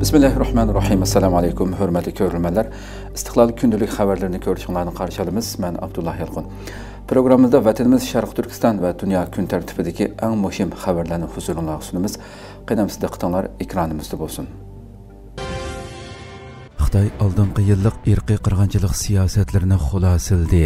Bismillahirrahmanirrahim. Assalamu alaykum, hörmətli görürmənlər. İstiqlal gündəlik xəbərlərini görüşünlərdən qarşılayırıq. Mən Abdullah Yalqın. Proqramımızda vətənimiz Şərq Türkistan və dünya gün tərtibidəki ən mühim xəbərlərini huzurunuzda sunumuz. Qədəmsiz diqqətinizlər ekranımızda olsun. Xitay aldınqı yıllıq irqi qırğınçılıq siyasətlərini xülasildi.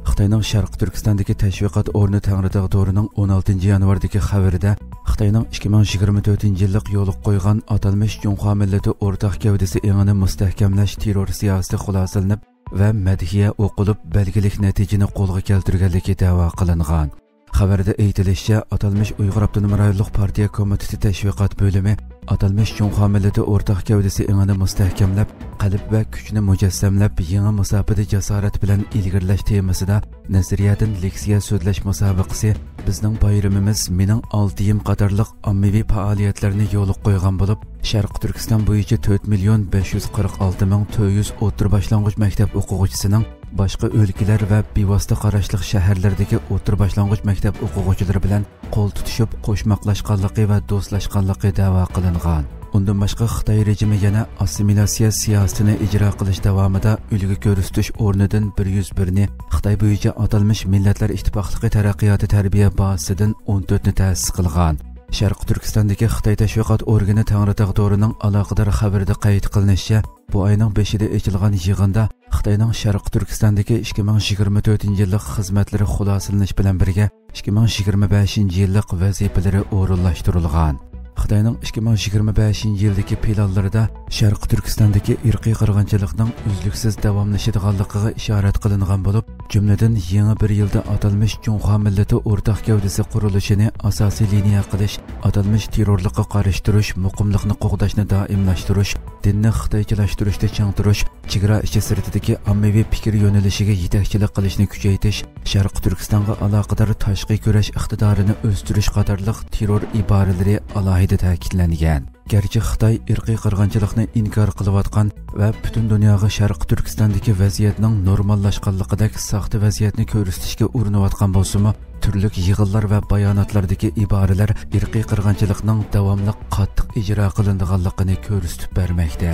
Xitayning Şərq Türkistandagi təşviqat o'rni Tangridağ Do'rining 16 yanvardagi xabarida Xitayning 2024-yillik yo'l qo'ygan atalmish Junxo millati o'rtaq gavdasi engini mustahkamlash terror siyosati xulosalanib va madhiya o'qilib belgilik natijani qo'lga keltirganligi da'vo qilingan. Xabarda aytilishicha, atalmish Uyg'ur Avtonom rayonlik partiya komiteti tashviqot bo'limi atalmish Junxo millati o'rtaq gavdasi engini mustahkamlab, qalb va kuchni mujassamlab, yangi masofada jasorat bilan ilgirlash temasida nazariyadan leksiya so'zlash musobaqasi bizning bayramimiz mening 6 qatorliq ommaviy faoliyatlarni yo'l qo'ygan bo'lib, Sharq Turkiston bo'yicha 4,546,400 o'rta boshlang'ich maktab o'quvchisining boshqa o'lkalar va bevosita qarashliq shaharlardagi o'rta boshlang'ich maktab o'quvchilari bilan qo'l tutishib qo'shmoqlashganligi va do'stlashganligi da'vo qilingan. Undan boshqa Xitoy rejimi yana assimilyatsiya siyosatini ijro qilish davomida ulgu ko'rsatish o'rnidan 101 ni Xitoy bo'yicha atalmish Millatlar Ittifoqligi taraqqiyoti tarbiya bazasidan 14 ni ta'sis qilgan. Sharq Turkistondagi Xitoy tashviqot organi Tangridağ Do'rining aloqador xabarida qayd qilinishicha, bu oyning 5-ida ochilgan yig'inda Xitoyning Sharq Turkistondagi 2024-yillik xizmatlari xulosalanish bilan birga 2025-yillik vazifalari o'rinlashtirilgan. Xitoyning 2025-yildagi planlarida Sharq Turkistondagi irqiy qirg'inchilikning uzluksiz davomlashadiganligiga ishorat qilingan bo'lib, jumladan yangi bir yilda atalmish Junxo millati o'rtaq gavdasi qurilishini asosiy liniya qilish, atalmish terrorlikqa qarshi turish, muqimlikni qo'g'dashni doimlashtirish, dinni xitoychilashtirishda changtirish, chegara ichi sirtidagi ommaviy fikr yo'nalishiga yetakchilik qilishni kuchaytirish, Sharq Turkistonga aloqador tashqi kurash iqtidorini o'stirish qatorliq terror iboralari alohida ta'kidlangan. Gerçi Xitoy irqiy qirg'inchilikni inkor qilayotgan va butun dunyoga Sharq Turkistondagi vaziyatning normallashganligidek saxta vaziyatni ko'rsatishga urinayotgan bo'lsa-mu, turli yig'inlar va bayonotlardagi iboralar irqiy qirg'inchilikning davomli qattiq ijro qilinadiganligini ko'rsatib bermoqda.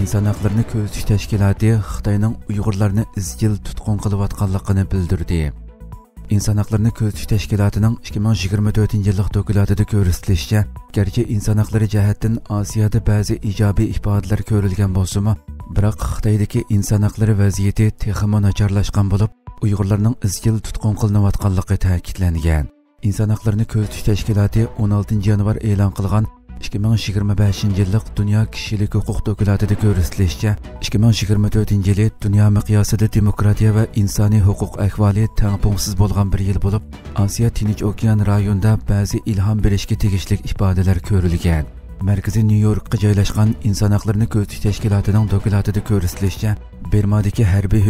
İnsan haqlarini ko'zatish tashkiloti Xitoyning Uyg'urlarni izchil tutqun qilayotganligini bildirdi. İnsan haqlarini ko'zatish tashkilotining 2024-yillik dokladida ko'rsatilishicha, garchi inson haqlari jihatdan Osiyoda ba'zi ijobiy ifodalar ko'rilgan bo'lsa-mu, biroq Xitoydagi inson haqlari vaziyati texmo nacharlashgan bo'lib, Uyg'urlarning izchil tutqun qilinayotganligi ta'kidlangan. İnsan haqlarini ko'zatish tashkiloti 16 yanvar e'lon qilgan 2025-yillik Dünya Kishilik huquq dokladida ko'rsatilishicha, 2024-yil dunyo miqyosida demokratiya va insoniy huquq ahvoli tangpungsiz bo'lgan bir yil bo'lib, Osiyo Tinch okean rayonida ba'zi ilhom berishga tegishli ifodalar ko'rilgan. Markaziy Nyu-Yorkga joylashgan inson haqlarini ko'zatish tashkilotining dokladida ko'rsatilishicha, Bermadagi harbiy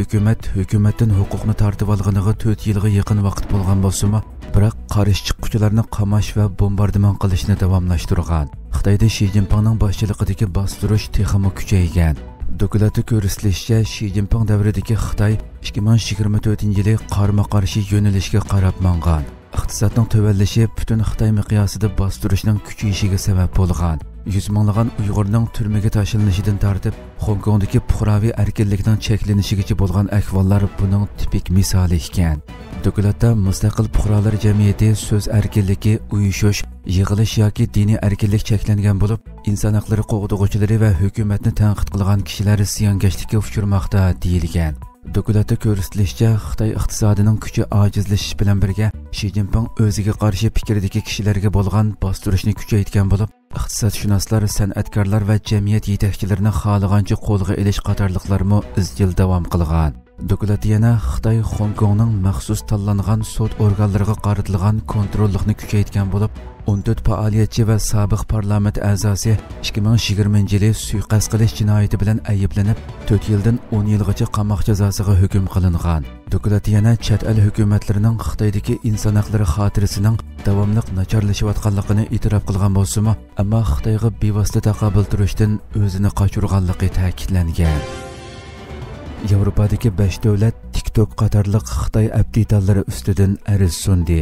hukumatdan huquqni tortib olganiga 4 yilga yaqin vaqt bo'lgan bo'lsa-mu, biroq qarshi chiquvchilarni qamash va bombardimon qilishni davomlashtirgan. Xitoyda Xi Jinpingning boshchiligidagi bostirish texmo kuchaygan. Dokladda ko'rsatilishicha, Xi Jinping davridagi Xitoy 2024-yili qarama-qarshi yo'nalishga qarab mangan. Iqtisodning tuvallashi butun Xitoy miqyosida bostirishning kuchayishiga sabab bo'lgan. 100 minglagan Uyg'urning turmaga tashilishidan tortib, Hong Kongdagi fuqaroviy erkinlikning cheklanishigacha bo'lgan ahvollar buning tipik misoli ekan. Dokladda mustaqil fuqarolar jamiyati so'z erkinligi, uyushish, yig'ilish yoki diniy erkinlik cheklangan bo'lib, inson haqlari qo'g'dug'uvchilari va hukumatni tanqid qilgan kishilar ziyonkashlikka uchramoqda deyilgan. Dokladda ko'rsatilishicha, Xitoy iqtisodining kuchi ojizlashish bilan birga Xi Jinping o'ziga qarshi fikrdagi kishilarga bo'lgan bostirishni kuchaytirgan bo'lib, iqtisodshunoslar, san'atkorlar va jamiyat yetakchilarini xohlagancha qo'lga olish qatorliqlarmi izchil davom qilgan. Doklad yana Xitoy Hong Kongning maxsus tanlangan sud organlariga qaratilgan kontrollikni kuchaytirgan bo'lib, 14 faoliyatchi va sobiq parlament a'zosi 2020-yili suiqasd qilish jinoyati bilan ayblanib, 4 yildan 10 yilgacha qamoq jazosiga hukm qilingan. Doklad yana chet el hukumatlarining Xitoydagi inson haqlari xotirasining davomli nacharlashayotganligini e'tirof qilgan bo'lsa-mu, ammo Xitoyga bevosita taqobil turishdan o'zini qochirganligi ta'kidlangan. Yevropadagi 5 davlat TikTok qatorliq Xitoy apdeytallari ustidan ariz sundi.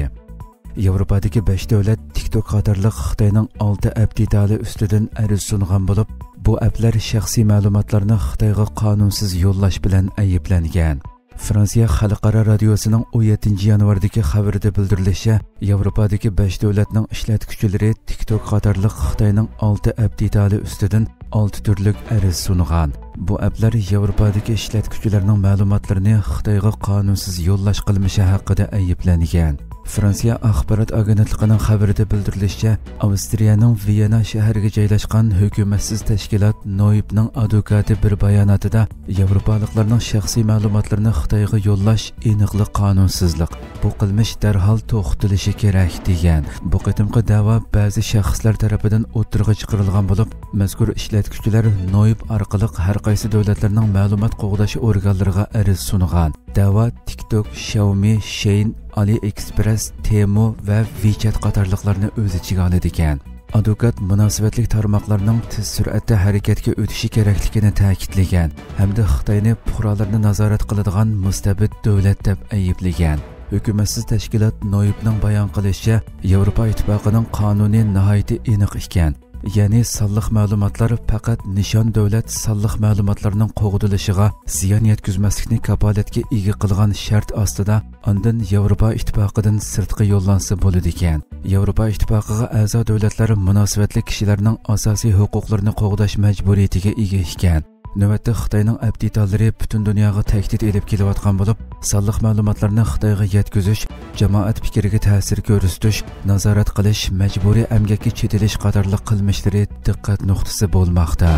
Yevropadagi 5 davlat TikTok qatorliq Xitoyning 6 app detali ustidan ariz sungan bo'lib, bu applar shaxsiy ma'lumotlarni Xitoyga qonunsiz yo'llash bilan ayblangan. Fransiya Xalqaro radiosining 17 yanvardagi xabarida bildirilishicha, Yevropadagi 5 davlatning ishlatuvchilari TikTok qatorliq Xitoyning 6 app detali ustidan 6 turlik ariz sungan. Bu applar Yevropadagi ishlatuvchilarning ma'lumotlarini Xitoyga qonunsiz yo'llash qilmishi haqida ayblangan. Fransiya axborot agentligining xabarida bildirilishicha, Avstriyaning Viyana shahriga joylashgan hukumatsiz tashkilot Noibning advokati bir bayonotida Yevropaliklarning shaxsiy ma'lumotlarini Xitoyga yo'llash aniqli qonunsizlik. Bu qilmish darhol to'xtatilishi kerak degan. Bu qitimqi da'vo ba'zi shaxslar tomonidan o'tirg'i chiqarilgan bo'lib, mazkur ishlatuvchilar Noib orqali har qaysi davlatlarning ma'lumot qo'g'dash organlariga ariz sungan. Da'vo TikTok, Xiaomi, Shein, AliExpress, Temu va WeChat qatorliqlarni o'z ichiga oladi ekan. Advokat munosabatli tarmoqlarning tez sur'atda harakatga o'tishi kerakligini ta'kidlagan hamda Xitoyni fuqarolarni nazorat qiladigan mustabid davlat deb ayblagan. Hukumatsiz tashkilot Noibning bayon qilishicha, Yevropa ittifoqining qonuni nihoyatda aniq ekan. Ya'ni sonliq ma'lumotlar faqat nishon davlat sonliq ma'lumotlarning qo'g'dilishiga ziyon yetkazmaslikni kapolatga ega qilgan shart ostida ondan Yevropa ittifoqidan sirtqi yo'llansa bo'ladi ekan. Yevropa ittifoqiga a'zo davlatlar munosabatli kishilarning asosiy huquqlarini qo'g'dash majburiyatiga ega ekan. Navbatda Xitoyning app detallari butun dunyoga tahdid elib kelayotgan bo'lib, sonliq ma'lumotlarni Xitoyga yetkazish, jamoat fikriga ta'sir ko'rsatish, nazorat qilish, majburiy emgakka chetilish qatorliq qilmishlari diqqat nuqtasi bo'lmoqda.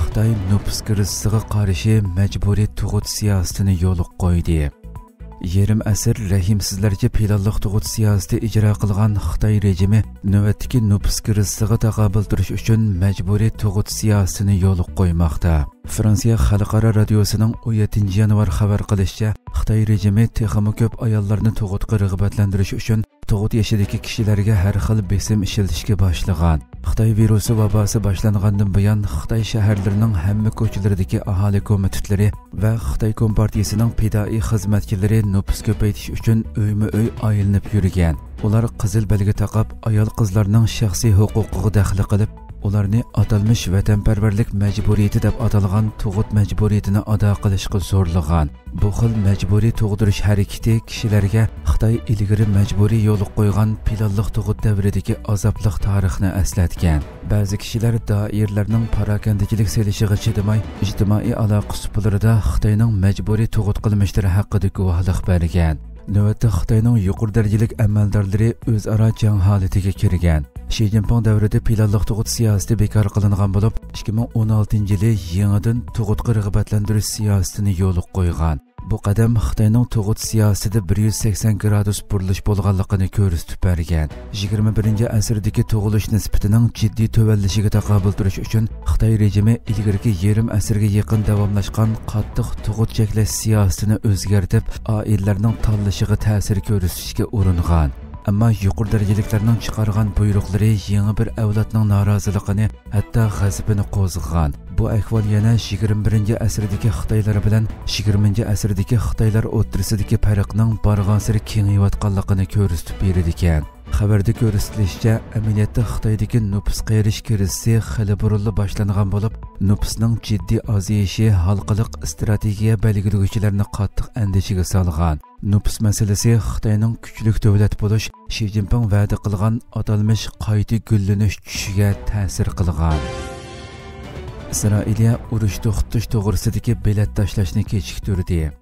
Xitoy nupus kriziga qarshi majburiy tug'ut siyosatini yo'lga qo'ydi. Yarim asr rahimsizlarcha planliq tug'ut siyosati ijro qilgan Xitoy rejimi navbatdagi nupus kriziga taqobil turish uchun majburiy tug'ut siyosatini yo'lga qo'ymoqda. Fransiya Xalqaro radiosining 17 yanvar xabar qilishicha, Xitoy rejimi texmi ko'p ayollarni tug'utga rag'batlantirish uchun tug'ut yoshidagi kishilarga har xil besim ishlatishga boshlagan. Xitoy virusi vabosi boshlangandan buyon Xitoy shaharlarining hamma ko'chalaridagi aholi komitetlari va Xitoy kompartiyasining pidoi xizmatchilari nupus ko'paytirish uchun uyma-uy aylanib yurgan. Ular qizil belgi taqib, ayol qizlarning shaxsiy huquqiga daxl qilib, ularni atalmish vatanparvarlik majburiyati deb atalgan tug'ut majburiyatini ado qilishga zo'rlagan. Bu xil majburiy tug'dirish harakati kishilarga Xitoy ilgari majburiy yo'l qo'ygan planliq tug'ut davridagi azobliq tarixni eslatgan. Ba'zi kishilar doirlarning parakandichilik selishiga chidamay, ijtimoiy aloqa suplarida Xitoyning majburiy tug'ut qilmishlari haqida guvohlik bergan. Navbatda Xitoyning yuqori darajalik amaldorlari o'zaro jang holatiga kirgan. Xi Jinping davrida planliq tug'ut siyosati bekor qilingan bo'lib, 2016-yili yangidan tug'utga rag'batlantirish siyosatini yo'lga qo'ygan. Bu qadam Xitoyning tug'ut siyosatida 180 gradus burilish bo'lganligini ko'rsatib bergan. 21-asrdagi tug'ilish nisbatining jiddiy tuvallishiga taqobil turish uchun Xitoy rejimi ilgirki yarim asrga yaqin davomlashgan qattiq tug'ut cheklash siyosatini o'zgartirib, oilalarning tanlashiga ta'sir ko'rsatishga uringan. Ammo yuqori darajaliklarning chiqargan buyruqlari yangi bir avlodning noroziligini, hatto g'azabini qo'zg'agan. Bu ahvol yana 21-asrdagi Xitoylar bilan 20-asrdagi Xitoylar o'rtasidagi farqning barg'ansiri kengayotganligini ko'rsatib beradi ekan. Xabarda ko'rsatilishicha, amaliyotda Xitoydagi nupus qayrish krizi xili burunli boshlangan bo'lib, nupusning jiddiy oziyishi xalqaro strategiya belgilovchilarini qattiq andishiga solgan. Nupus masalasi Xitoyning kuchli davlat bo'lish, Xi Jinping va'da qilgan atalmish qayta gullanish tushiga ta'sir qilgan. Isroiliya urush to'xtatish to'g'risidagi bilet tashlashni kechiktirdi.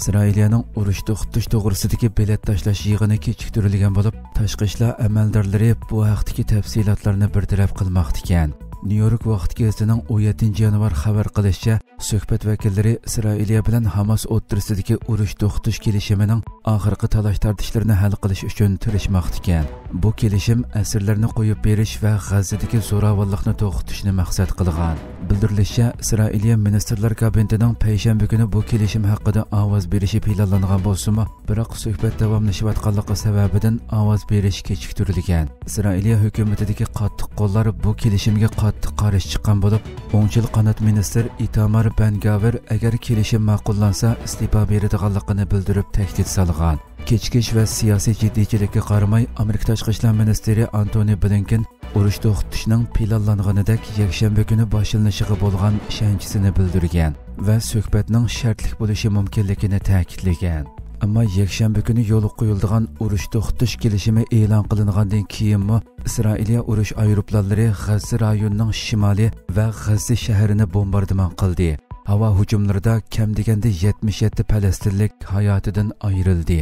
Isroiliyaning urush to'xtatish to'g'risidagi bilet tashlash yig'ini kechiktirilgan bo'lib, tashqi ishlar amaldorlari bu haqdagi tafsilotlarni bartaraf qilmoqda ekan. New York vaqti gazetining 17 yanvar xabar qilishicha, suhbat vakillari Isroiliya bilan Hamas o'rtasidagi urush to'xtatish kelishimining oxirgi talash-tortishlarni hal qilish uchun tirishmoqda ekan. Bu kelishim asirlarni qo'yib berish va G'azzadagi zo'ravonlikni to'xtatishni maqsad qilgan. Bildirilishicha, İsrailiya Ministerlar Kabinetining payshanba kuni bu kelishim haqida ovoz berishi planlangan bo'lsa-mu, biroq suhbat davomlashayotganligi sababidan ovoz berish kechiktirilgan. İsrailiya hukumatidagi qattiq qo'llar bu kelishimga qattiq qarshi chiqqan bo'lib, o'ngchil qanot ministr Itamar Ben-Gavir agar kelishim ma'qullansa iste'fo beradiganligini bildirib tahdid solgan. Kechikish va siyosiy jiddiychilikka qaramay, Amerika tashqi ishlar ministri Antony Blinken urush to'xtatishning planlanganidek yakshanba kuni boshlanishiga bo'lgan ishonchisini bildirgan va suhbatning shartlik bo'lishi mumkinligini ta'kidlagan. Ammo yakshanba kuni yo'l qo'yiladigan urush to'xtatish kelishimi e'lon qilingandan keyinmi Isroiliya urush aeroplanlari G'azza rayonining shimoliy va G'azza shahrini bombardimon qildi. Havo hujumlarida kam deganda 77 falastinlik hayotidan ayrildi.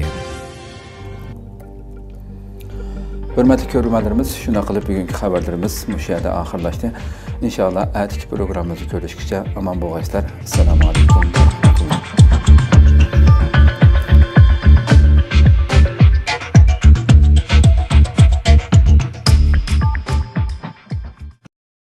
Hurmatli ko'ruvchilarimiz, shuna qilib bugungi xabarlarimiz shu yerda oxirlashdi. Inshaalloh atigi programmamizni ko'rishgacha omon bo'linglar. Assalomu alaykum.